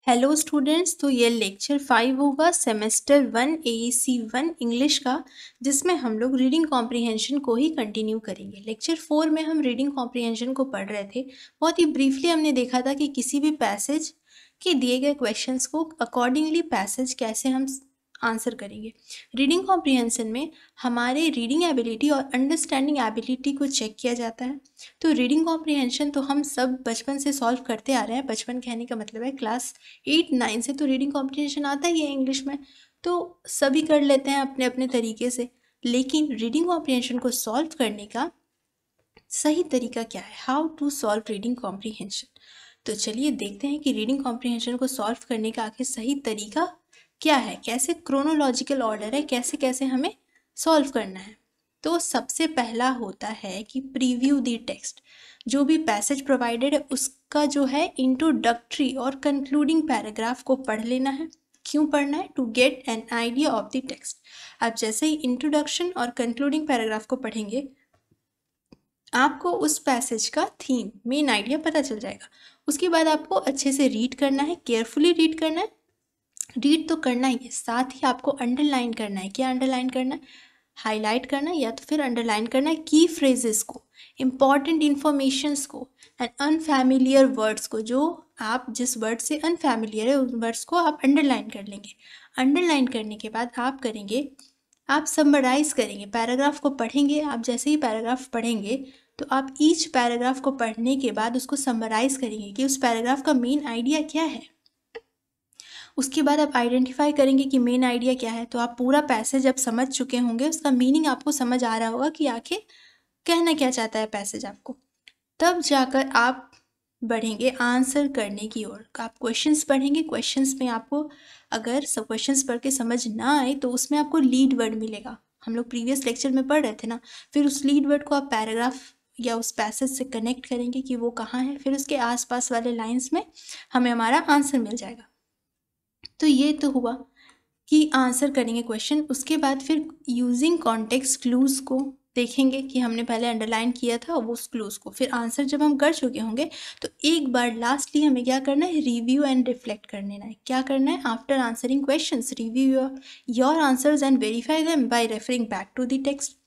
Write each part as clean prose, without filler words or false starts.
Hello students, तो ये lecture 5 होगा सेमेस्टर 1 AEC 1 इंग्लिश का, जिसमें हम लोग रीडिंग कॉम्प्रिहेंशन को ही कंटिन्यू करेंगे। लेक्चर 4 में हम रीडिंग कॉम्प्रिहेंशन को पढ़ रहे थे। बहुत ही ब्रीफली हमने देखा था कि किसी भी पैसेज के दिए गए क्वेश्चंस को अकॉर्डिंगली पैसेज कैसे हम आंसर करेंगे। रीडिंग कॉम्प्रिहेंशन में हमारे रीडिंग एबिलिटी और अंडरस्टैंडिंग एबिलिटी को चेक किया जाता है। तो रीडिंग कॉम्प्रिहेंशन तो हम सब बचपन से सॉल्व करते आ रहे हैं। बचपन कहने का मतलब है क्लास 8-9 से तो रीडिंग कॉम्प्रिहेंशन आता ही है इंग्लिश में, तो सभी कर लेते हैं अपने अपने तरीके से। लेकिन रीडिंग कॉम्प्रिहेंशन को सॉल्व करने का सही तरीका क्या है, how to solve reading comprehension. तो चलिए देखते हैं कि रीडिंग कॉम्प्रिहेंशन को सॉल्व करने का आखिर सही तरीका क्या है, कैसे क्रोनोलॉजिकल ऑर्डर है, कैसे कैसे हमें सॉल्व करना है। तो सबसे पहला होता है कि प्रीव्यू द टेक्स्ट। जो भी पैसेज प्रोवाइडेड है उसका जो है इंट्रोडक्टरी और कंक्लूडिंग पैराग्राफ को पढ़ लेना है। क्यों पढ़ना है? To get an idea of the text. आप जैसे ही इंट्रोडक्शन और कंक्लूडिंग पैराग्राफ को पढ़ेंगे आपको उस पैसेज का थीम, मेन आइडिया पता चल जाएगा। उसके बाद आपको अच्छे से रीड करना है, केयरफुली रीड करना है। रीड तो करना ही है, साथ ही आपको अंडरलाइन करना है। क्या अंडरलाइन करना है? हाईलाइट करना है या तो फिर अंडरलाइन करना है की फ्रेजेस को, इम्पॉर्टेंट इन्फॉर्मेशंस को एंड अनफैमिलियर वर्ड्स को। जो आप जिस वर्ड से अनफैमिलियर है उन वर्ड्स को आप अंडरलाइन कर लेंगे। अंडरलाइन करने के बाद आप करेंगे, आप समराइज करेंगे, पैराग्राफ को पढ़ेंगे। आप जैसे ही पैराग्राफ पढ़ेंगे तो आप ईच पैराग्राफ को पढ़ने के बाद उसको समराइज करेंगे कि उस पैराग्राफ का मेन आइडिया क्या है। उसके बाद आप आइडेंटिफाई करेंगे कि मेन आइडिया क्या है। तो आप पूरा पैसेज जब समझ चुके होंगे, उसका मीनिंग आपको समझ आ रहा होगा कि आखिर कहना क्या चाहता है पैसेज आपको, तब जाकर आप बढ़ेंगे आंसर करने की ओर। आप क्वेश्चंस पढ़ेंगे। क्वेश्चंस में आपको अगर सब क्वेश्चंस पढ़ के समझ ना आए तो उसमें आपको लीड वर्ड मिलेगा। हम लोग प्रीवियस लेक्चर में पढ़ रहे थे ना। फिर उस लीड वर्ड को आप पैराग्राफ या उस पैसेज से कनेक्ट करेंगे कि वो कहाँ है। फिर उसके आसपास वाले लाइन्स में हमें हमारा आंसर मिल जाएगा। तो ये तो हुआ कि आंसर करेंगे क्वेश्चन। उसके बाद फिर यूजिंग कॉन्टेक्स्ट क्लूज को देखेंगे कि हमने पहले अंडरलाइन किया था वो क्लूज को। फिर आंसर जब हम कर चुके होंगे तो एक बार लास्टली हमें क्या करना है, रिव्यू एंड रिफ्लेक्ट कर लेना है। क्या करना है? After answering questions review your answers and verify them by referring back to the text.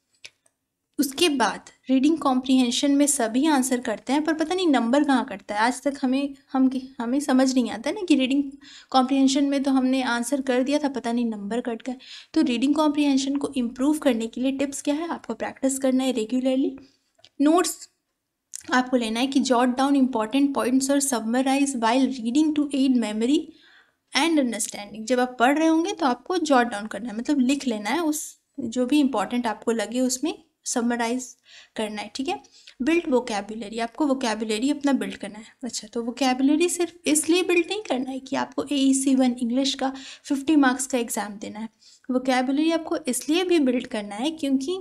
उसके बाद रीडिंग कॉम्प्रिहेंशन में सभी आंसर करते हैं, पर पता नहीं नंबर कहाँ कटता है। आज तक हमें समझ नहीं आता ना कि रीडिंग कॉम्प्रिहेंशन में तो हमने आंसर कर दिया था, पता नहीं नंबर कट गए। तो रीडिंग कॉम्प्रिहेंशन को इम्प्रूव करने के लिए टिप्स क्या है? आपको प्रैक्टिस करना है रेगुलरली। नोट्स आपको लेना है कि जॉट डाउन इंपॉर्टेंट पॉइंट्स और summarize while reading to aid memory and understanding. जब आप पढ़ रहे होंगे तो आपको जॉट डाउन करना है, मतलब लिख लेना है, उस जो भी इंपॉर्टेंट आपको लगे उसमें समराइज करना है। ठीक है। बिल्ड वोकैबुलरी, आपको वोकैबुलरी अपना बिल्ड करना है। अच्छा, तो वोकैबुलरी सिर्फ इसलिए बिल्ड नहीं करना है कि आपको AEC 1 इंग्लिश का 50 मार्क्स का एग्ज़ाम देना है। वोकैबुलरी आपको इसलिए भी बिल्ड करना है क्योंकि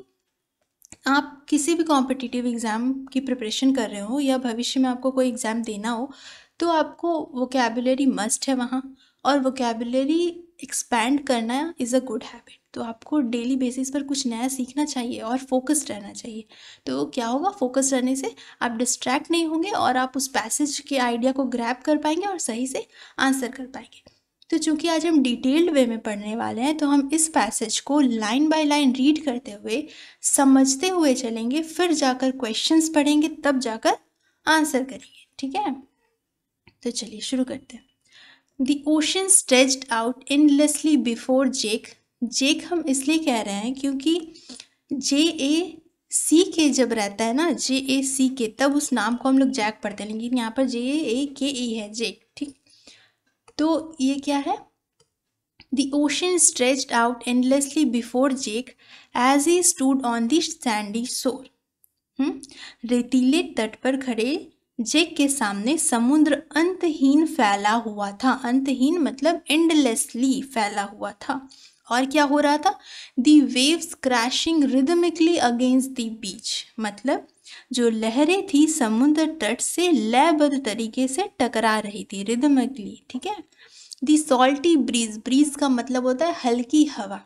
आप किसी भी कॉम्पिटिटिव एग्ज़ाम की प्रिपरेशन कर रहे हो या भविष्य में आपको कोई एग्ज़ाम देना हो तो आपको वोकैबुलरी मस्ट है वहाँ, और वोकैबुलरी एक्सपैंड करना इज़ अ गुड हैबिट। तो आपको डेली बेसिस पर कुछ नया सीखना चाहिए और फोकस्ड रहना चाहिए। तो क्या होगा, फोकस्ड रहने से आप डिस्ट्रैक्ट नहीं होंगे और आप उस पैसेज के आइडिया को ग्रैब कर पाएंगे और सही से आंसर कर पाएंगे। तो चूंकि आज हम डिटेल्ड वे में पढ़ने वाले हैं तो हम इस पैसेज को लाइन बाय लाइन रीड करते हुए समझते हुए चलेंगे, फिर जाकर क्वेश्चंस पढ़ेंगे, तब जाकर आंसर करेंगे। ठीक है, तो चलिए शुरू करते हैं। The ocean stretched out endlessly before Jake। जेक हम इसलिए कह रहे हैं क्योंकि JACK जब रहता है ना, JACK, तब उस नाम को हम लोग जैक पढ़ते हैं, लेकिन यहाँ पर JAKE है, जेक। ठीक, तो ये क्या है? The ocean stretched out endlessly before Jake as he stood on the sandy shore। रेतीले तट पर खड़े जेक के सामने समुद्र अंतहीन फैला हुआ था। अंतहीन मतलब एंडलेसली फैला हुआ था। और क्या हो रहा था? दी waves crashing rhythmically against the beach, मतलब जो लहरें थी समुद्र तट से लयबद्ध तरीके से टकरा रही थी, रिदमिकली। ठीक है। दी सॉल्टी ब्रीज, ब्रीज का मतलब होता है हल्की हवा,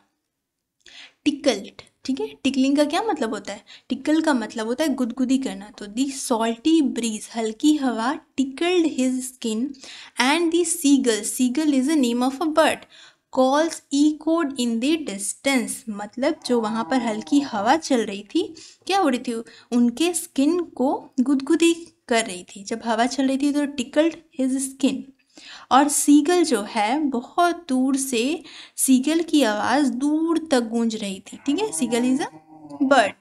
टिकल्ड, ठीक है। टिकलिंग का क्या मतलब होता है? टिकल का मतलब होता है गुदगुदी करना। तो दी सॉल्टी ब्रीज, हल्की हवा, tickled his skin and the seagull, seagull is a name of a bird, calls echoed in the distance, मतलब जो वहाँ पर हल्की हवा चल रही थी, क्या हो रही थी, उनके स्किन को गुदगुदी कर रही थी। जब हवा चल रही थी तो टिकल्ड हिज स्किन। और सीगल जो है बहुत दूर से, सीगल की आवाज़ दूर तक गूंज रही थी, ठीक है। Seagull is a bird,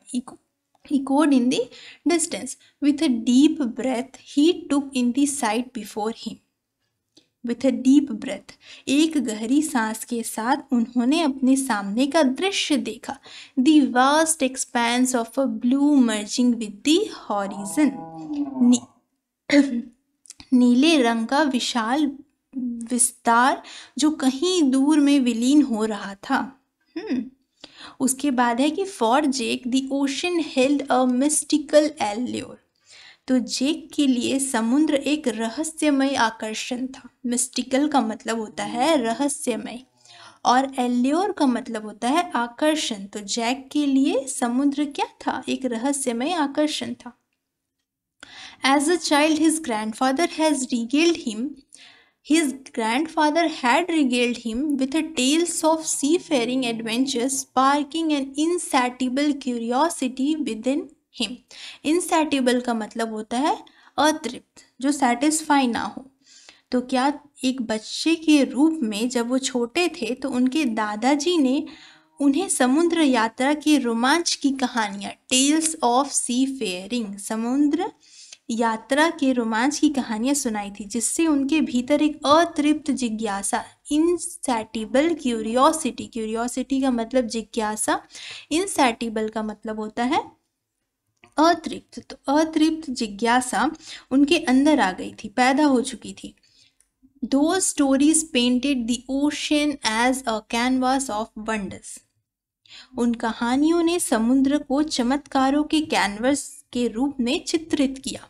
echoed in the distance. With a deep breath, he took in the sight before him. With a deep breath, एक गहरी सांस के साथ उन्होंने अपने सामने का दृश्य देखा। The vast expanse of a blue merging with the horizon. नीले रंग का विशाल विस्तार जो कहीं दूर में विलीन हो रहा था। उसके बाद है कि for Jake the ocean held a mystical allure. तो जेक के लिए समुद्र एक रहस्यमय आकर्षण था। मिस्टिकल का मतलब होता है रहस्यमय और एल्योर का मतलब होता है आकर्षण। तो जैक के लिए समुद्र क्या था? एक रहस्यमय आकर्षण था। As a child, his grandfather had regaled him with a tales of seafaring adventures, sparking an insatiable curiosity within him. Insatiable का मतलब होता है अतृप्त, जो satisfy ना हो। तो क्या एक बच्चे के रूप में जब वो छोटे थे तो उनके दादाजी ने उन्हें समुद्र यात्रा के रोमांच की कहानियाँ, टेल्स ऑफ सी फेयरिंग, समुद्र यात्रा के रोमांच की कहानियां सुनाई थी, जिससे उनके भीतर एक अतृप्त जिज्ञासा, इनसैटिबल क्यूरियोसिटी, क्यूरियोसिटी का मतलब जिज्ञासा, इनसैटिबल का मतलब होता है अतृप्त। तो अतृप्त जिज्ञासा उनके अंदर आ गई थी, पैदा हो चुकी थी। Those stories painted the ocean as a canvas of wonders. उन कहानियों ने समुद्र को चमत्कारों के कैनवस के रूप में चित्रित किया।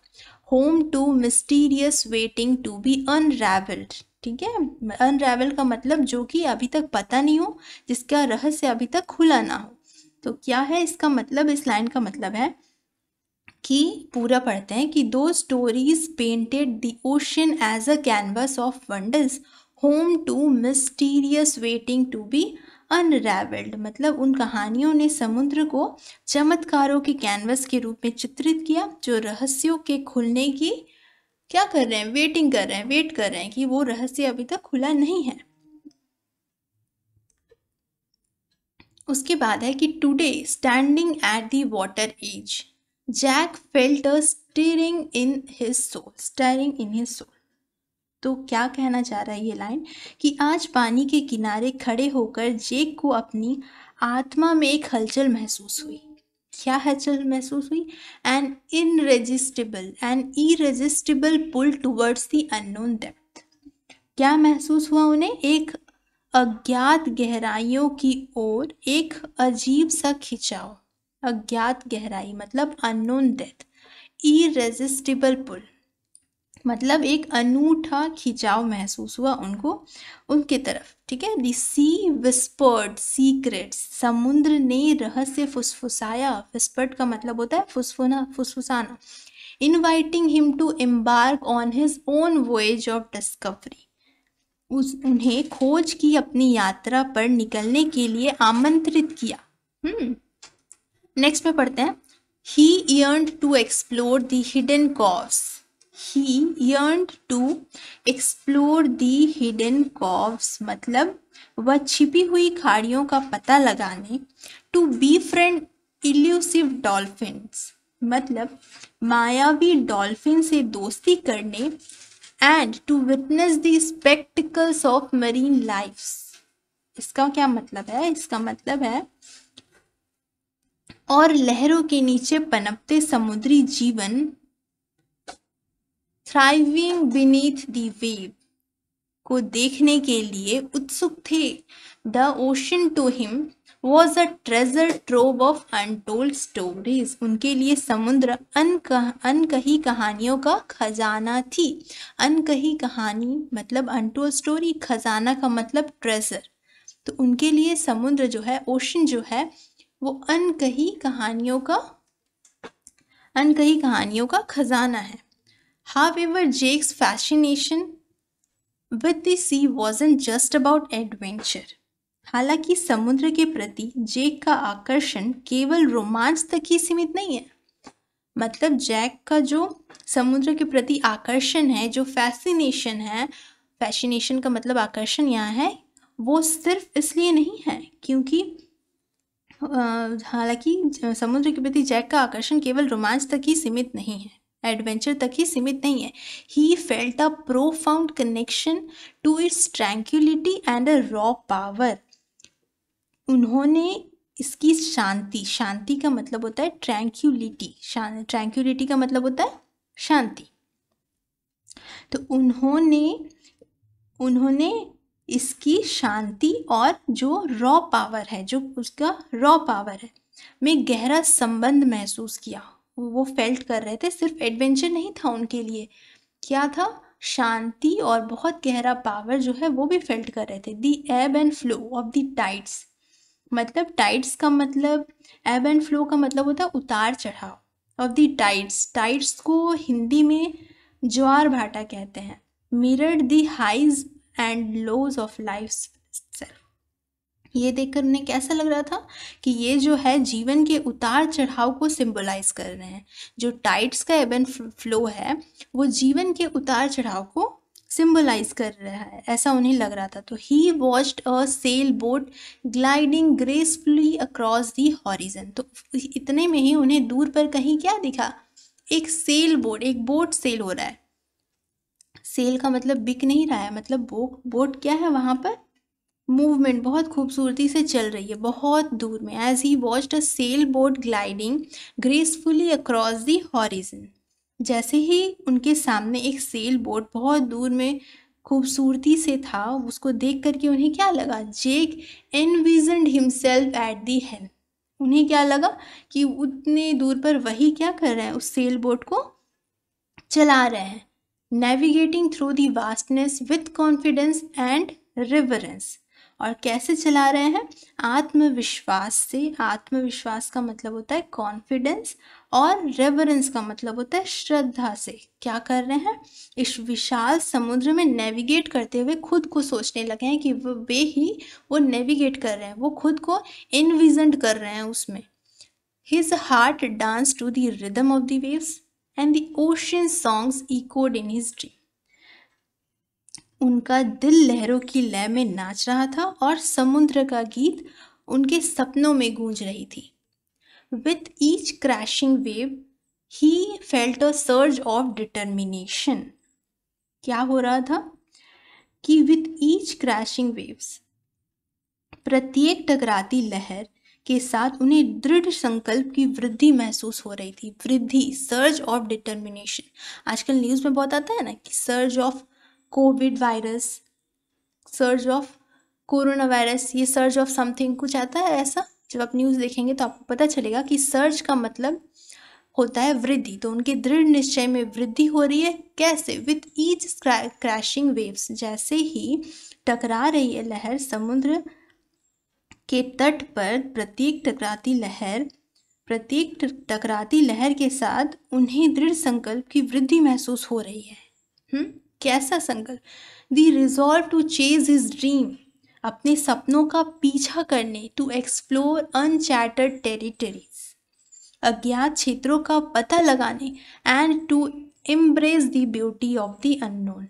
Home to mysterious waiting to be unravelled, ठीक है। अनरैवल का मतलब जो कि अभी तक पता नहीं हो, जिसका रहस्य अभी तक खुला ना हो। तो क्या है इसका मतलब? इस लाइन का मतलब है कि पूरा पढ़ते हैं कि दो stories painted the ocean as a canvas of wonders, home to mysterious waiting to be unravelled, मतलब उन कहानियों ने समुद्र को चमत्कारों के कैनवस के रूप में चित्रित किया, जो रहस्यों के खुलने की क्या कर रहे हैं? वेटिंग कर रहे हैं, वेट कर रहे हैं कि वो रहस्य अभी तक खुला नहीं है। उसके बाद है कि today standing at the water edge, Jack felt a stirring in his soul, stirring in his soul. तो क्या कहना चाह रहा है ये लाइन कि आज पानी के किनारे खड़े होकर जेक को अपनी आत्मा में एक हलचल महसूस हुई। क्या हलचल महसूस हुई? An irresistible pull towards the unknown depth. क्या महसूस हुआ उन्हें? एक अज्ञात गहराइयों की ओर एक अजीब सा खिंचाव। अज्ञात गहराई मतलब अननोन डेप्थ, इरेजिस्टिबल पुल मतलब एक अनूठा खिंचाव महसूस हुआ उनको उनके तरफ, ठीक है। द सी विस्पर्ड सीक्रेट्स, समुद्र ने रहस्य फुसफुसाया। विस्पर्ड का मतलब होता है फुसफुसाना। Inviting him to embark on his own voyage of discovery, उन्हें खोज की अपनी यात्रा पर निकलने के लिए आमंत्रित किया। नेक्स्ट में पढ़ते हैं, ही yearned to explore the hidden coves. He yearned to explore the hidden coves मतलब वह छिपी हुई खाड़ियों का पता लगाने। To befriend elusive dolphins मतलब मायावी डॉल्फिन से दोस्ती करने। And to witness the spectacles of marine lives, इसका क्या मतलब है? इसका मतलब है और लहरों के नीचे पनपते समुद्री जीवन, थ्राइविंग बीनीथ द वेव, को देखने के लिए उत्सुक थे। The ocean to him was a treasure trove of untold stories, उनके लिए समुद्र अनकही कहानियों का खजाना थी। अनकही कहानी मतलब अनटोल्ड स्टोरी, खजाना का मतलब ट्रेजर। तो उनके लिए समुद्र जो है, ओशन जो है, वो अनकही कहानियों का खजाना है। However, Jake's fascination with the sea wasn't just about adventure. हालांकि समुद्र के प्रति जेक का आकर्षण केवल रोमांच तक ही सीमित नहीं है। मतलब जैक का जो समुद्र के प्रति आकर्षण है, जो फैसिनेशन है, फैसिनेशन का मतलब आकर्षण यहाँ है, वो सिर्फ इसलिए नहीं है क्योंकि हालांकि समुद्र के प्रति जैक का आकर्षण केवल रोमांच तक ही सीमित नहीं है, एडवेंचर तक ही सीमित नहीं है। He felt a profound connection to its tranquility and a raw power. उन्होंने इसकी शांति का मतलब होता है ट्रैंक्विलिटी, ट्रैंक्विलिटी का मतलब होता है शांति। तो उन्होंने इसकी शांति और जो रॉ पावर है, जो उसका रॉ पावर है, में गहरा संबंध महसूस किया। वो फेल्ट कर रहे थे, सिर्फ एडवेंचर नहीं था उनके लिए, क्या था, शांति और बहुत गहरा पावर जो है वो भी फेल्ट कर रहे थे। The above and flow of the tides, मतलब टाइड्स का मतलब, एब एंड फ्लो का मतलब होता है उतार चढ़ाव। ऑफ द टाइड्स को हिंदी में ज्वार भाटा कहते हैं। Mirrored the highs and lows of life self. ये देखकर उन्हें कैसा लग रहा था कि ये जो है जीवन के उतार चढ़ाव को सिंबलाइज कर रहे हैं। जो टाइड्स का एब एंड फ्लो है वो जीवन के उतार चढ़ाव को सिंबलाइज कर रहा है, ऐसा उन्हें लग रहा था। तो he watched a sail boat gliding gracefully across the horizon. तो इतने में ही उन्हें दूर पर कहीं क्या दिखा, एक सेल बोट, एक बोट सेल हो रहा है। सेल का मतलब बिक नहीं रहा है, मतलब बोट क्या है वहाँ पर, मूवमेंट बहुत खूबसूरती से चल रही है बहुत दूर में। As he watched a sail boat gliding gracefully across the horizon, जैसे ही उनके सामने एक सेल बोट बहुत दूर में खूबसूरती से था, उसको देख करके उन्हें क्या लगा, जेक एनविजनड हिमसेल्फ एट दी हेल्म। उन्हें क्या लगा कि उतने दूर पर वही क्या कर रहे हैं, उस सेल बोट को चला रहे हैं। Navigating through the vastness with confidence and reverence. और कैसे चला रहे हैं, आत्मविश्वास से। आत्मविश्वास का मतलब होता है कॉन्फिडेंस, और रेवरेंस का मतलब होता है श्रद्धा से। क्या कर रहे हैं, इस विशाल समुद्र में नेविगेट करते हुए खुद को सोचने लगे हैं कि वो नेविगेट कर रहे हैं, वो खुद को इनविजन कर रहे हैं उसमें। His heart dance to the rhythm of the waves and the ocean songs echoed in his dream. उनका दिल लहरों की लय में नाच रहा था और समुद्र का गीत उनके सपनों में गूंज रही थी। With each crashing wave, he felt a surge of determination. क्या हो रहा था कि with each crashing waves, प्रत्येक टकराती लहर के साथ उन्हें दृढ़ संकल्प की वृद्धि महसूस हो रही थी। वृद्धि, सर्ज ऑफ डिटर्मिनेशन। आजकल न्यूज़ में बहुत आता है ना कि surge of Covid virus, surge of corona virus, ये सर्ज ऑफ समथिंग कुछ आता है ऐसा। जब आप न्यूज़ देखेंगे तो आपको पता चलेगा कि सर्ज का मतलब होता है वृद्धि। तो उनके दृढ़ निश्चय में वृद्धि हो रही है। कैसे, विथ ईच क्रैशिंग वेव्स, जैसे ही टकरा रही है लहर समुद्र के तट पर, प्रत्येक टकराती लहर के साथ उन्हें दृढ़ संकल्प की वृद्धि महसूस हो रही है। कैसा संकल्प, the resolve to chase his dream, अपने सपनों का पीछा करने, टू एक्सप्लोर अनचैटर्ड टेरिटरीज, अज्ञात क्षेत्रों का पता लगाने, and to embrace the beauty of the unknown,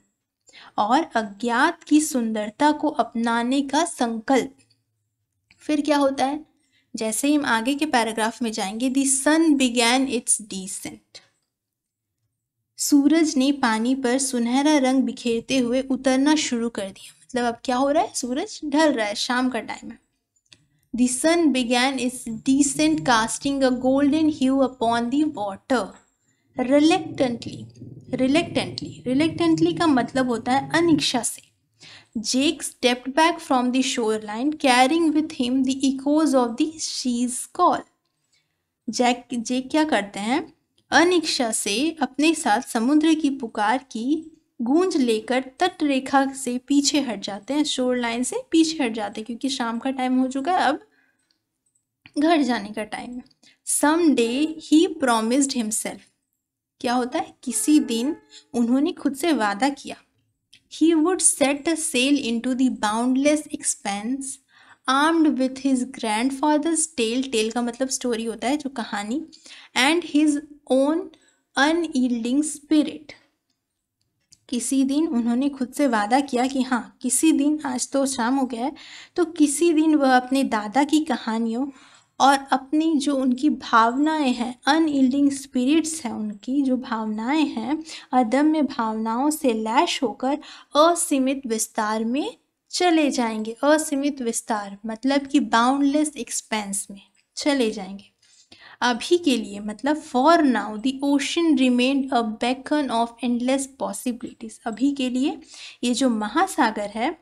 और अज्ञात की सुंदरता को अपनाने का संकल्प। फिर क्या होता है, जैसे ही हम आगे के पैराग्राफ में जाएंगे, the sun began its descent, सूरज ने पानी पर सुनहरा रंग बिखेरते हुए उतरना शुरू कर दिया। मतलब अब क्या हो रहा है, सूरज ढल रहा है, शाम का टाइम है। The sun began its descent, casting a golden hue upon the water. Reluctantly का मतलब होता है अनिच्छा से। Jake stepped back from the shoreline, carrying with him the echoes of the sea's call. Jake क्या करते हैं, अनिच्छा से अपने साथ समुद्र की पुकार की गूंज लेकर तट रेखा से पीछे हट जाते हैं, शोर लाइन से पीछे हट जाते हैं, क्योंकि शाम का टाइम हो चुका है। अब घर जाने का टाइम है। सम डे ही प्रोमिस्ड हिमसेल्फ, क्या होता है, किसी दिन उन्होंने खुद से वादा किया। He would set a sail into the boundless expanse, armed with his grandfather's tale, tale का मतलब स्टोरी होता है, जो कहानी, and his own unyielding spirit। किसी दिन उन्होंने खुद से वादा किया कि हाँ, किसी दिन, आज तो शाम हो गया है, तो किसी दिन वह अपने दादा की कहानियों और अपनी जो उनकी भावनाएं हैं, अनयील्डिंग स्पिरिट्स हैं, उनकी जो भावनाएं हैं, अदम्य भावनाओं से लैश होकर असीमित विस्तार में चले जाएंगे। असीमित विस्तार मतलब कि बाउंडलेस एक्सपेंस में चले जाएंगे। अभी के लिए मतलब for now the ocean remained a beacon of endless possibilities. अभी के लिए ये जो महासागर है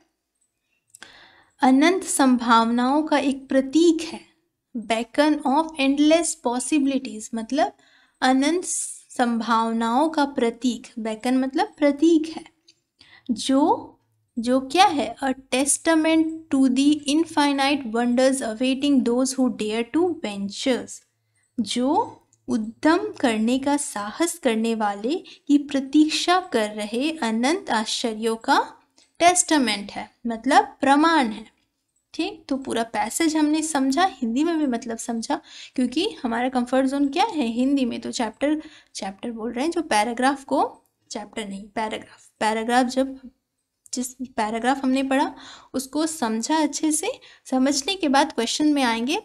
अनंत संभावनाओं का एक प्रतीक है। बेकन ऑफ एंडलेस पॉसिबिलिटीज मतलब अनंत संभावनाओं का प्रतीक। बेकन मतलब प्रतीक है, जो क्या है, a testament to the infinite wonders awaiting those who dare to ventures, जो उद्यम करने का साहस करने वाले की प्रतीक्षा कर रहे अनंत आश्चर्यों का टेस्टामेंट है, मतलब प्रमाण है। ठीक, तो पूरा पैसेज हमने समझा, हिंदी में भी मतलब समझा, क्योंकि हमारा कंफर्ट जोन क्या है, हिंदी में। तो चैप्टर बोल रहे हैं, जो पैराग्राफ को, चैप्टर नहीं, पैराग्राफ जब जिस पैराग्राफ हमने पढ़ा उसको समझा अच्छे से, समझने के बाद क्वेश्चन में आएंगे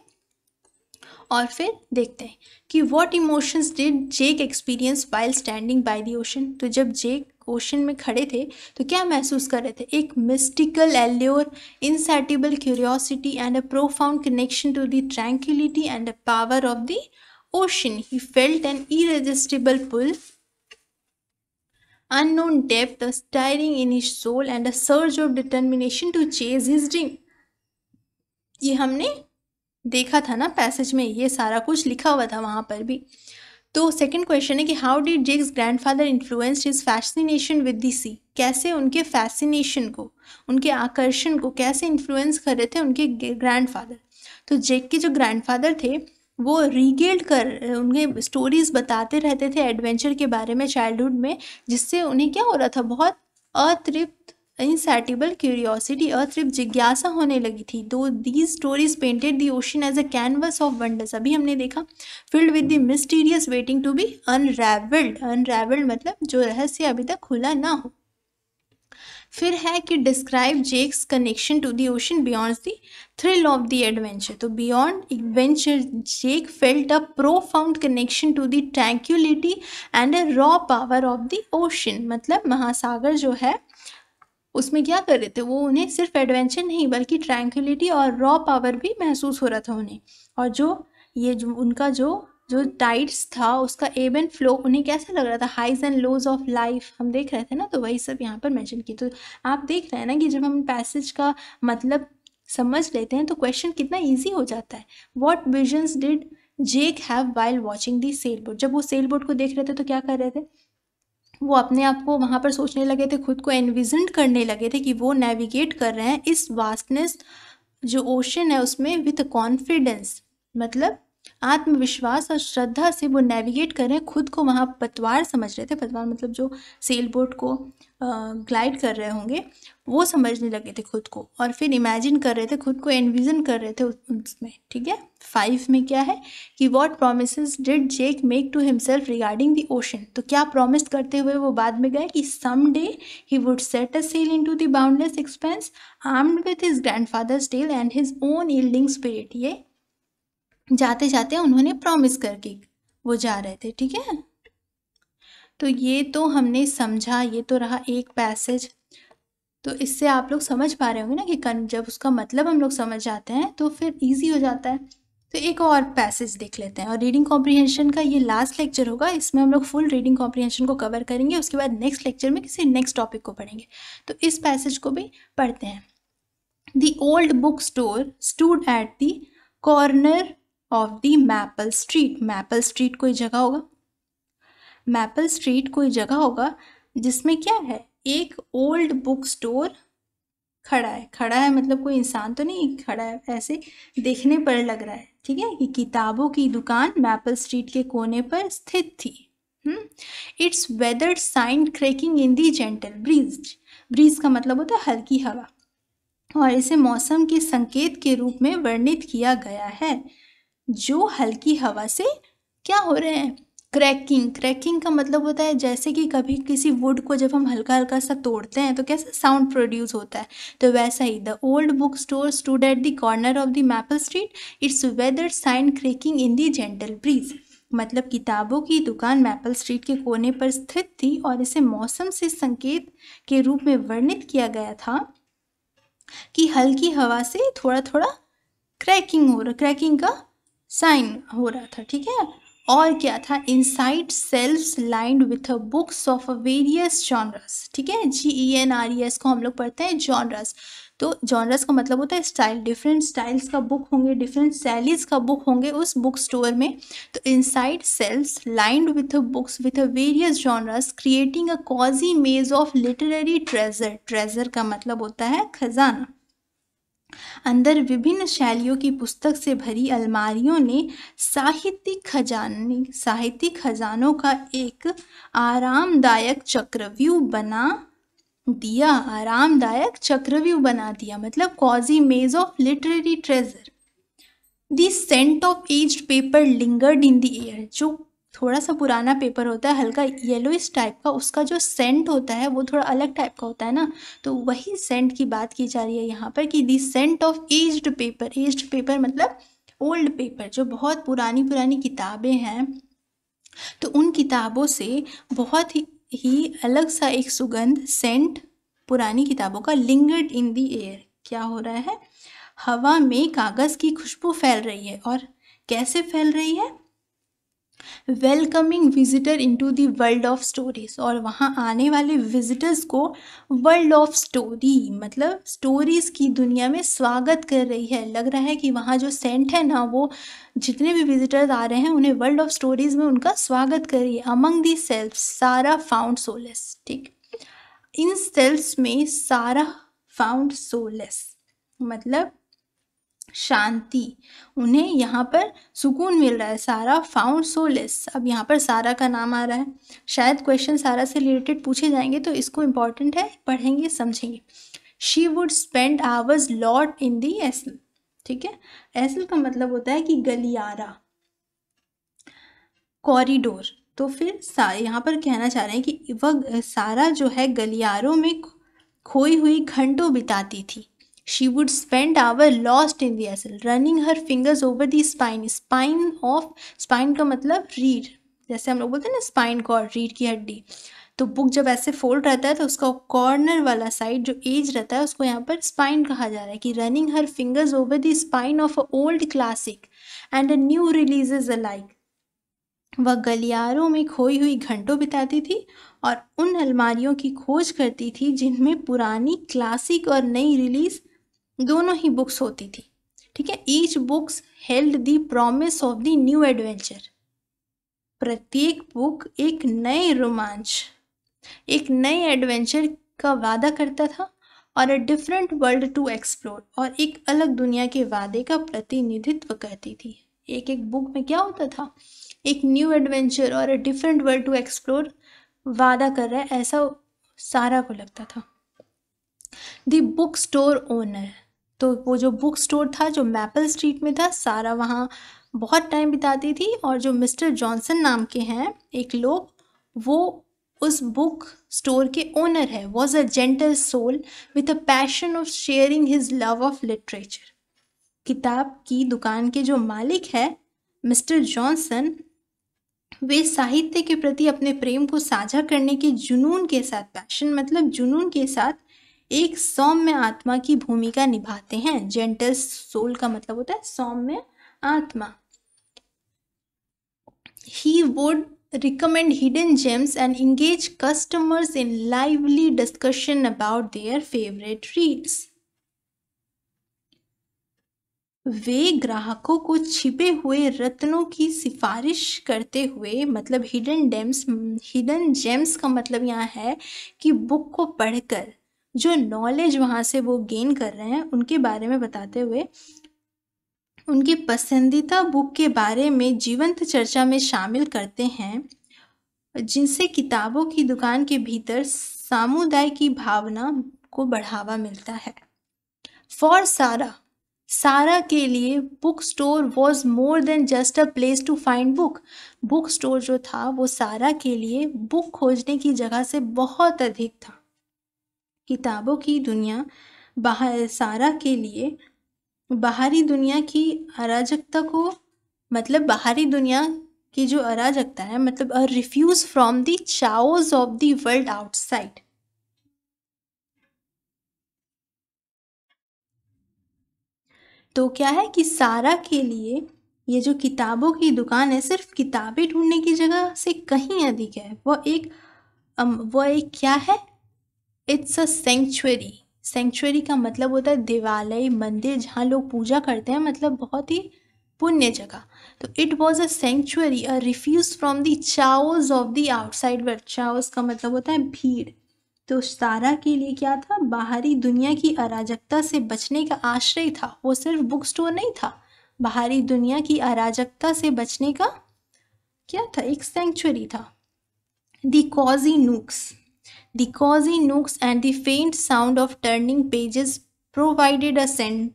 और फिर देखते हैं कि what emotions did Jake experience while standing by the ocean. तो जब जेक ओशन में खड़े थे तो क्या महसूस कर रहे थे, एक mystical allure, insatiable curiosity and a profound connection to the tranquility and the power of the ocean. He felt an irresistible pull, unknown depth, a stirring in his soul and a surge of determination to chase his dream। ये हमने देखा था ना passage में, ये सारा कुछ लिखा हुआ था वहाँ पर भी। तो सेकंड क्वेश्चन है कि how did Jake's grandfather influenced his fascination with the sea. कैसे उनके फैसिनेशन को, उनके आकर्षण को कैसे इन्फ्लुएंस कर रहे थे उनके ग्रैंडफादर। तो जेक के जो ग्रैंडफादर थे वो रीगेल्ड कर, उन्हें स्टोरीज बताते रहते थे एडवेंचर के बारे में चाइल्डहुड में, जिससे उन्हें क्या हो रहा था, बहुत अतृप्त, इनसैटिबल क्यूरियोसिटी, अतृप्त जिज्ञासा होने लगी थी। दो these stories painted the ocean as a canvas of wonders, अभी हमने देखा, filled with the mysterious waiting to be unravelled. Unravelled मतलब जो रहस्य अभी तक खुला ना हो। फिर है कि describe Jake's connection to the ocean beyond the thrill of the adventure. तो beyond adventure Jake felt a profound connection to the tranquility and a raw power of the ocean. मतलब महासागर जो है उसमें क्या कर रहे थे वो, उन्हें सिर्फ एडवेंचर नहीं बल्कि ट्रैंक्विलिटी और रॉ पावर भी महसूस हो रहा था उन्हें। और जो उनका जो टाइड्स था उसका एब एंड फ्लो उन्हें कैसा लग रहा था, highs and lows of life हम देख रहे थे ना, तो वही सब यहाँ पर मेंशन किए। तो आप देख रहे हैं ना कि जब हम पैसेज का मतलब समझ लेते हैं तो क्वेश्चन कितना ईजी हो जाता है। What visions did Jake have while watching the sail boat. जब वो सेल बोट को देख रहे थे तो क्या कर रहे थे, वो अपने आप को वहाँ पर सोचने लगे थे, खुद को एनविजन करने लगे थे कि वो नेविगेट कर रहे हैं इस वास्टनेस जो ओशन है उसमें विथ कॉन्फिडेंस, मतलब आत्मविश्वास और श्रद्धा से वो नेविगेट कर रहे हैं, खुद को वहाँ पतवार समझ रहे थे। पतवार मतलब जो सेल बोट को ग्लाइड कर रहे होंगे वो समझने लगे थे खुद को, और फिर इमेजिन कर रहे थे, खुद को एनविजन कर रहे थे उसमें। ठीक है, 5 में क्या है कि what promises did Jake make to himself regarding the ocean. तो क्या प्रॉमिस करते हुए वो बाद में गए कि some day he would set a sail into the boundless expanse armed with his grandfather's tale and his own yielding spirit. ये जाते जाते उन्होंने प्रॉमिस करके वो जा रहे थे। ठीक है, तो ये तो हमने समझा, ये तो रहा एक पैसेज। तो इससे आप लोग समझ पा रहे होंगे ना कि जब उसका मतलब हम लोग समझ जाते हैं तो फिर इजी हो जाता है। तो एक और पैसेज देख लेते हैं, और रीडिंग कॉम्प्रिहेंशन का ये लास्ट लेक्चर होगा, इसमें हम लोग फुल रीडिंग कॉम्प्रिहेंशन को कवर करेंगे, उसके बाद नेक्स्ट लेक्चर में किसी नेक्स्ट टॉपिक को पढ़ेंगे। तो इस पैसेज को भी पढ़ते हैं। The old book store stood at the corner of the maple street. Maple street कोई जगह होगा, मैपल स्ट्रीट कोई जगह होगा जिसमें क्या है, एक ओल्ड बुक स्टोर खड़ा है, खड़ा है मतलब कोई इंसान तो नहीं खड़ा है, ऐसे देखने पर लग रहा है, ठीक है। कि किताबों की दुकान मैपल स्ट्रीट के कोने पर स्थित थी। Its weather sign cracking in the gentle breeze. Breeze का मतलब होता है हल्की हवा, और इसे मौसम के संकेत के रूप में वर्णित किया गया है, जो हल्की हवा से क्या हो रहे हैं, क्रैकिंग। क्रैकिंग का मतलब होता है जैसे कि कभी किसी वुड को जब हम हल्का हल्का सा तोड़ते हैं तो कैसा साउंड प्रोड्यूस होता है, तो वैसा ही। The old book store stood at the corner of the maple street, its weather sign cracking in the gentle breeze. मतलब किताबों की दुकान मैपल स्ट्रीट के कोने पर स्थित थी और इसे मौसम से संकेत के रूप में वर्णित किया गया था कि हल्की हवा से थोड़ा थोड़ा क्रैकिंग हो रहा, क्रैकिंग का साइन हो रहा था, ठीक है। और क्या था, inside shelves lined with books of various genres, ठीक है। GENRES को हम लोग पढ़ते हैं जॉनरस, तो जॉनरस का मतलब होता है स्टाइल, डिफरेंट स्टाइल्स का बुक होंगे, डिफरेंट शैलीज का बुक होंगे उस बुक स्टोर में। तो inside shelves lined with books with various genres creating a cozy maze of literary treasure. Treasure का मतलब होता है खजाना। अंदर विभिन्न शैलियों की पुस्तक से भरी अलमारियों ने साहित्यिक खजानों का एक आरामदायक चक्रव्यूह बना दिया। आरामदायक चक्रव्यूह बना दिया मतलब cosy maze of literary treasure. The scent of aged paper lingered in the air. जो थोड़ा सा पुराना पेपर होता है हल्का येलोइश टाइप का, उसका जो सेंट होता है वो थोड़ा अलग टाइप का होता है ना, तो वही सेंट की बात की जा रही है यहाँ पर कि the scent of aged paper. Aged paper मतलब ओल्ड पेपर, जो बहुत पुरानी पुरानी किताबें हैं, तो उन किताबों से बहुत ही अलग सा एक सुगंध, सेंट पुरानी किताबों का, लिंगर्ड इन दी एयर, क्या हो रहा है, हवा में कागज़ की खुशबू फैल रही है। और कैसे फैल रही है, welcoming visitor into the world of stories. और वहाँ आने वाले विजिटर्स को वर्ल्ड ऑफ स्टोरी मतलब स्टोरीज की दुनिया में स्वागत कर रही है। लग रहा है कि वहाँ जो सेंट है ना, वो जितने भी विजिटर्स आ रहे हैं उन्हें वर्ल्ड ऑफ स्टोरीज में उनका स्वागत कर रही है। अमंग दी सेल्फ सारा फाउंड सोलेस, ठीक, इन सेल्फ्स में सारा फाउंड सोलेस मतलब शांति, उन्हें यहाँ पर सुकून मिल रहा है। सारा फाउंड सोलेस, अब यहाँ पर सारा का नाम आ रहा है, शायद क्वेश्चन सारा से रिलेटेड पूछे जाएंगे, तो इसको इम्पॉर्टेंट है, पढ़ेंगे समझेंगे। She would spend hours lot in the acyl, ठीक है। एसल का मतलब होता है कि गलियारा, कॉरिडोर। तो फिर यहाँ पर कहना चाह रहे हैं कि वह सारा जो है गलियारों में खोई हुई घंटों बिताती थी। She would spend hours lost in the easel, running her fingers over the spine. Spine का मतलब रीढ़, जैसे हम लोग बोलते हैं ना स्पाइन कॉर्ड, रीढ़ की हड्डी। तो बुक जब ऐसे फोल्ड रहता है तो उसका कॉर्नर वाला साइड जो एज रहता है उसको यहाँ पर स्पाइन कहा जा रहा है। कि running her fingers over the spine of a old classic and a new releases alike. वह गलियारों में खोई हुई घंटों बिताती थी और उन अलमारियों की खोज करती थी जिनमें पुरानी क्लासिक और नई रिलीज दोनों ही बुक्स होती थी, ठीक है। Each books held the promise of the new adventure. प्रत्येक बुक एक नए रोमांच, एक नए एडवेंचर का वादा करता था, और a different world to explore, और एक अलग दुनिया के वादे का प्रतिनिधित्व करती थी। एक एक बुक में क्या होता था, एक न्यू एडवेंचर और a different world to explore वादा कर रहा है, ऐसा सारा को लगता था। द बुक स्टोर ओनर, तो वो जो बुक स्टोर था जो मैपल स्ट्रीट में था, सारा वहाँ बहुत टाइम बिताती थी। और जो मिस्टर जॉनसन नाम के हैं एक लोग, वो उस बुक स्टोर के ओनर है। Was a gentle soul with a passion of sharing his love of literature. किताब की दुकान के जो मालिक है मिस्टर जॉनसन, वे साहित्य के प्रति अपने प्रेम को साझा करने के जुनून के साथ, पैशन मतलब जुनून के साथ, एक सौम्य आत्मा की भूमिका निभाते हैं। जेंटल सोल का मतलब होता है सौम्य आत्मा। He would recommend hidden gems and engage customers in lively discussion about their favorite reads. वे ग्राहकों को छिपे हुए रत्नों की सिफारिश करते हुए, मतलब हिडन जेम्स का मतलब यहाँ है कि बुक को पढ़कर जो नॉलेज वहाँ से वो गेन कर रहे हैं उनके बारे में बताते हुए उनकी पसंदीदा बुक के बारे में जीवंत चर्चा में शामिल करते हैं, जिनसे किताबों की दुकान के भीतर समुदाय की भावना को बढ़ावा मिलता है। फॉर सारा के लिए book store was more than just a place to find book. Book store जो था वो सारा के लिए बुक खोजने की जगह से बहुत अधिक था। किताबों की दुनिया सारा के लिए बाहरी दुनिया की अराजकता को, मतलब बाहरी दुनिया की जो अराजकता है, मतलब a refuge from the chaos of the world outside. तो क्या है कि सारा के लिए ये जो किताबों की दुकान है सिर्फ किताबें ढूंढने की जगह से कहीं अधिक है। वो एक क्या है? It's a century. सेंचुरी का मतलब होता है देवालय, मंदिर, जहाँ लोग पूजा करते हैं, मतलब बहुत ही पुण्य जगह। तो it was a sanctuary, a refuge from the chaos of the outside world. Chaos का मतलब होता है भीड़। तो सारा के लिए क्या था? बाहरी दुनिया की अराजकता से बचने का आश्रय था। वो सिर्फ बुक स्टोर नहीं था, बाहरी दुनिया की अराजकता से बचने का क्या था? एक सेंचुरी था। The cozy nooks The cozy nooks and the faint sound of turning pages provided a sense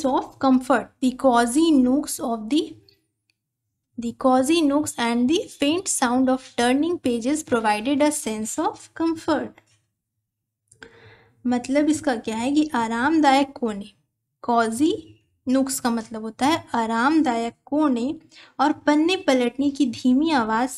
of comfort. The cozy nooks and the faint sound of turning pages provided a sense of comfort. मतलब इसका क्या है कि आरामदायक कोने, कॉजी नुक्स का मतलब होता है आरामदायक कोने, और पन्ने पलटने की धीमी आवाज़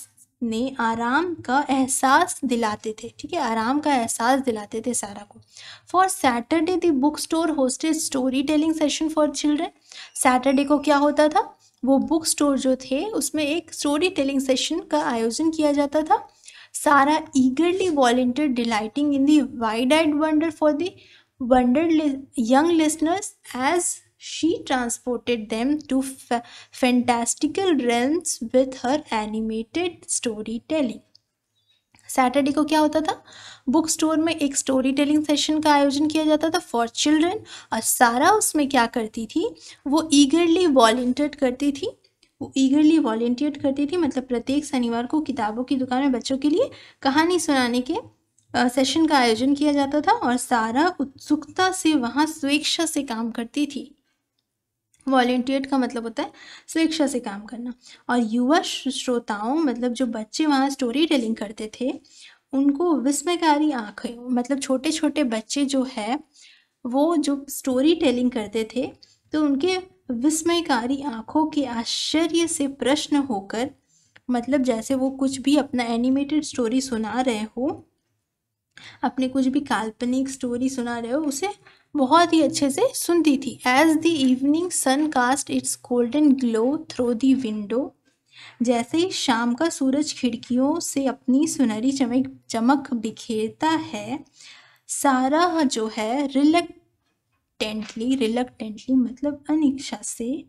ने आराम का एहसास दिलाते थे। ठीक है, आराम का एहसास दिलाते थे सारा को। For Saturday the book store hosted story telling session for children. Saturday को क्या होता था? वो बुक स्टोर जो थे उसमें एक स्टोरी टेलिंग सेशन का आयोजन किया जाता था। Sarah eagerly volunteered, delighting in the wide-eyed wonder for the wondered young listeners as she transported them to fantastical realms with her animated storytelling. Saturday को क्या होता था? बुक स्टोर में एक स्टोरी टेलिंग सेशन का आयोजन किया जाता था फॉर चिल्ड्रन, और सारा उसमें क्या करती थी? वो ईगरली वॉलंटियर करती थी, मतलब प्रत्येक शनिवार को किताबों की दुकान में बच्चों के लिए कहानी सुनाने के सेशन का आयोजन किया जाता था, और सारा उत्सुकता से वहाँ स्वेच्छा से काम करती थी। वॉलंटियर का मतलब होता है स्वेच्छा से काम करना। और युवा श्रोताओं, मतलब जो बच्चे वहाँ स्टोरी टेलिंग करते थे, उनको विस्मयकारी आंखें, मतलब छोटे छोटे बच्चे जो है वो जो स्टोरी टेलिंग करते थे, तो उनके विस्मयकारी आंखों के आश्चर्य से प्रश्न होकर, मतलब जैसे वो कुछ भी अपना एनिमेटेड स्टोरी सुना रहे हो, अपने कुछ भी काल्पनिक स्टोरी सुना रहे हो, उसे बहुत ही अच्छे से सुनती थी। As the evening sun cast its golden glow through the window. जैसे ही शाम का सूरज खिड़कियों से अपनी सुनहरी चमक बिखेरता है, सारा जो है रिलक्टेंटली मतलब अनिच्छा से,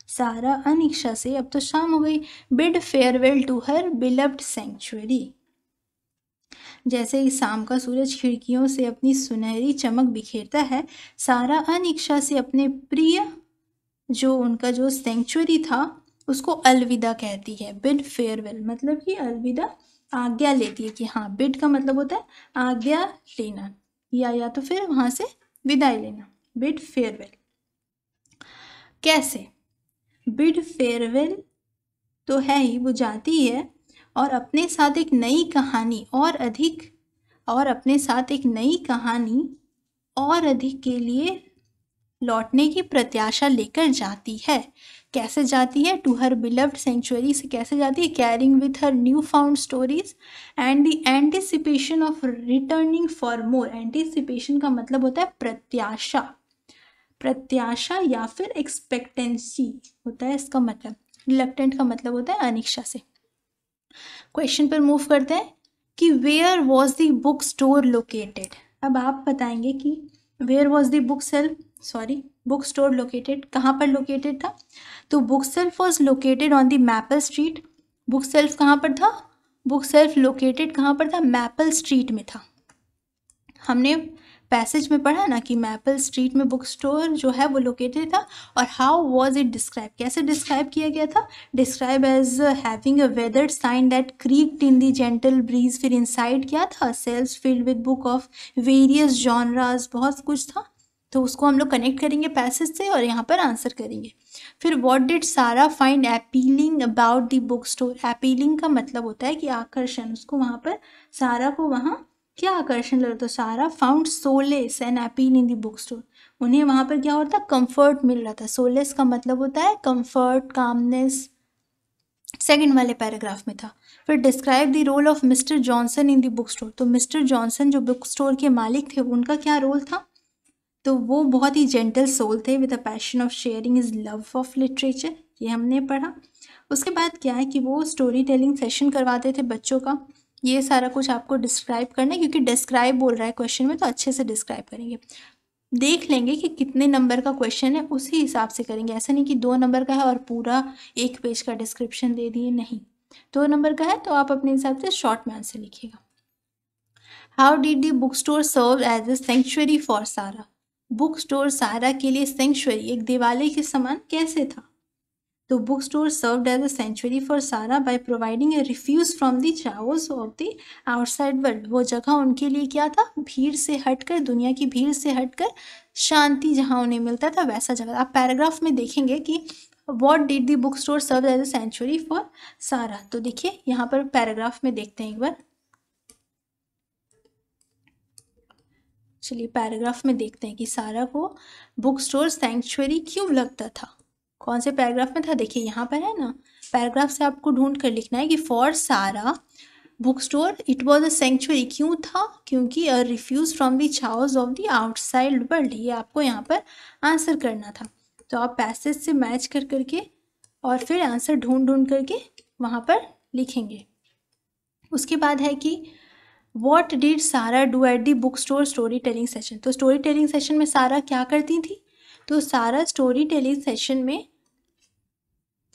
सारा अनिच्छा से, अब तो शाम हो गई, bid farewell to her beloved sanctuary. जैसे ही शाम का सूरज खिड़कियों से अपनी सुनहरी चमक बिखेरता है, सारा अनिच्छा से अपने प्रिय जो उनका जो सेंचुरी था उसको अलविदा कहती है। बिड फेयरवेल मतलब कि अलविदा, आज्ञा लेती है कि हाँ, बिड का मतलब होता है आज्ञा लेना, या तो फिर वहाँ से विदाई लेना। बिड फेयरवेल कैसे? बिड फेयरवेल तो है ही, वो जाती है और अपने साथ एक नई कहानी और अधिक के लिए लौटने की प्रत्याशा लेकर जाती है। कैसे जाती है? टू हर बिलव्ड सेंचुरी से कैसे जाती है? Carrying with her new found stories and the anticipation of returning for more. Anticipation का मतलब होता है प्रत्याशा या फिर एक्सपेक्टेंसी होता है इसका मतलब। रिलक्टेंट का मतलब होता है अनिच्छा से। क्वेश्चन पर मूव करते हैं कि where was the book store located. अब आप बताएंगे कि where was the book store located, कहाँ पर लोकेटेड था? तो book shelf was located on the maple Street. Book shelf कहाँ पर था? बुक सेल्फ लोकेटेड कहाँ पर था? मैपल स्ट्रीट में था। हमने पैसेज में पढ़ा ना कि मैपल स्ट्रीट में बुक स्टोर जो है वो लोकेटेड था, और हाउ वॉज इट डिस्क्राइब, कैसे डिस्क्राइब किया गया था, describe as having a weathered sign that creaked in the gentle breeze. फिर इनसाइड क्या था, shelves filled with book of various genres, बहुत कुछ था। तो उसको हम लोग कनेक्ट करेंगे पैसेज से और यहाँ पर आंसर करेंगे। फिर व्हाट डिड सारा find appealing about the book store, appealing का मतलब होता है कि आकर्षण, उसको वहाँ पर सारा को वहाँ क्या आकर्षण लग रहा, तो सारा found solace and appeal in the book store, उन्हें वहाँ पर क्या होता है, कंफर्ट मिल रहा था। सोलेस का मतलब होता है कंफर्ट, कामनेस, सेकंड वाले पैराग्राफ में था। फिर describe the role of Mister Johnson in the book store, तो मिस्टर जॉनसन जो बुक स्टोर के मालिक थे उनका क्या रोल था, तो वो बहुत ही जेंटल सोल थे with a passion of sharing is love of literature, ये हमने पढ़ा। उसके बाद क्या है कि वो स्टोरी टेलिंग सेशन करवाते थे बच्चों का। ये सारा कुछ आपको डिस्क्राइब करना है, क्योंकि डिस्क्राइब बोल रहा है क्वेश्चन में, तो अच्छे से डिस्क्राइब करेंगे। देख लेंगे कि कितने नंबर का क्वेश्चन है, उसी हिसाब से करेंगे। ऐसा नहीं कि 2 नंबर का है और पूरा 1 पेज का डिस्क्रिप्शन दे दिए, नहीं। 2 नंबर का है तो आप अपने हिसाब से शॉर्ट में आंसर लिखिएगा। How did the book store serve as a century for सारा, बुक स्टोर सारा के लिए सेंचुरी, एक दिवालय के समान कैसे था, तो book store served as a century for Sara by providing a refuge from the chaos of the outside world, वो जगह उनके लिए क्या था, भीड़ से हटकर, दुनिया की भीड़ से हटकर शांति जहाँ उन्हें मिलता था वैसा जगह। आप पैराग्राफ में देखेंगे कि what did the book store serve as a century for Sara, तो देखिए यहाँ पर पैराग्राफ में देखते हैं एक बार। चलिए पैराग्राफ में देखते हैं कि सारा को बुक स्टोर सेंचुरी क्यों लगता था, कौन से पैराग्राफ में था, देखिए यहाँ पर है ना। पैराग्राफ से आपको ढूंढ कर लिखना है कि फॉर सारा book store it was a century, क्यों था, क्योंकि a refuge from the chaos of the outside world, ये आपको यहाँ पर आंसर करना था। तो आप पैसेज से मैच कर करके और फिर आंसर ढूंढ ढूंढ करके वहाँ पर लिखेंगे। उसके बाद है कि वॉट डिड सारा do at the book store story telling session, तो स्टोरी टेलिंग सेशन में सारा क्या करती थी, तो सारा स्टोरी टेलिंग सेशन में,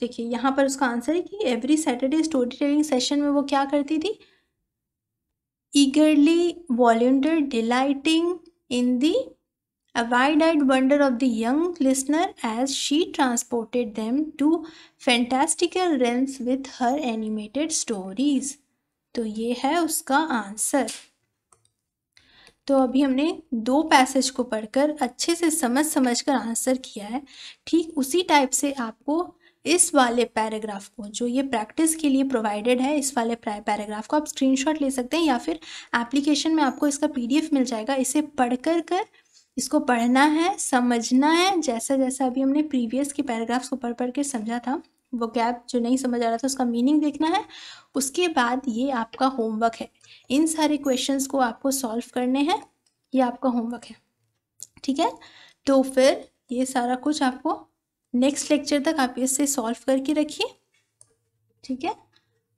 देखिए यहाँ पर उसका आंसर है कि every Saturday story telling session में वो क्या करती थी, eagerly volunteer delighting in the wide-eyed wonder of the young listener as she transported them to fantastical realms with her animated stories, तो ये है उसका आंसर। तो अभी हमने 2 पैसेज को पढ़कर अच्छे से समझ कर आंसर किया है। ठीक उसी टाइप से आपको इस वाले पैराग्राफ को, जो ये प्रैक्टिस के लिए प्रोवाइडेड है, इस वाले पैराग्राफ को आप स्क्रीनशॉट ले सकते हैं या फिर एप्लीकेशन में आपको इसका PDF मिल जाएगा। इसे पढ़ कर इसको पढ़ना है, समझना है, जैसा जैसा अभी हमने प्रीवियस के पैराग्राफ्स को पढ़ के समझा था, वो गैप जो नहीं समझ आ रहा था उसका मीनिंग देखना है। उसके बाद ये आपका होमवर्क है, इन सारे क्वेश्चंस को आपको सॉल्व करने हैं, ये आपका होमवर्क है, ठीक है। तो फिर ये सारा कुछ आपको नेक्स्ट लेक्चर तक आप इससे सॉल्व करके रखिए, ठीक है।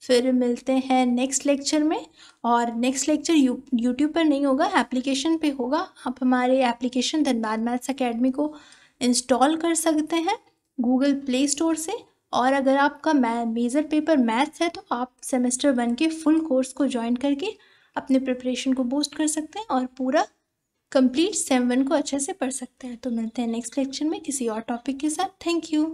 फिर मिलते हैं नेक्स्ट लेक्चर में, और नेक्स्ट लेक्चर यूट्यूब पर नहीं होगा, एप्लीकेशन पे होगा। आप हमारे एप्लीकेशन धनबाद मैथ्स एकेडमी को इंस्टॉल कर सकते हैं गूगल प्ले स्टोर से, और अगर आपका मेजर पेपर मैथ्स है तो आप सेमेस्टर 1 के फुल कोर्स को ज्वाइन करके अपने प्रिपरेशन को बूस्ट कर सकते हैं और पूरा कंप्लीट सेम 1 को अच्छे से पढ़ सकते हैं। तो मिलते हैं नेक्स्ट लेक्चर में किसी और टॉपिक के साथ। Thank you.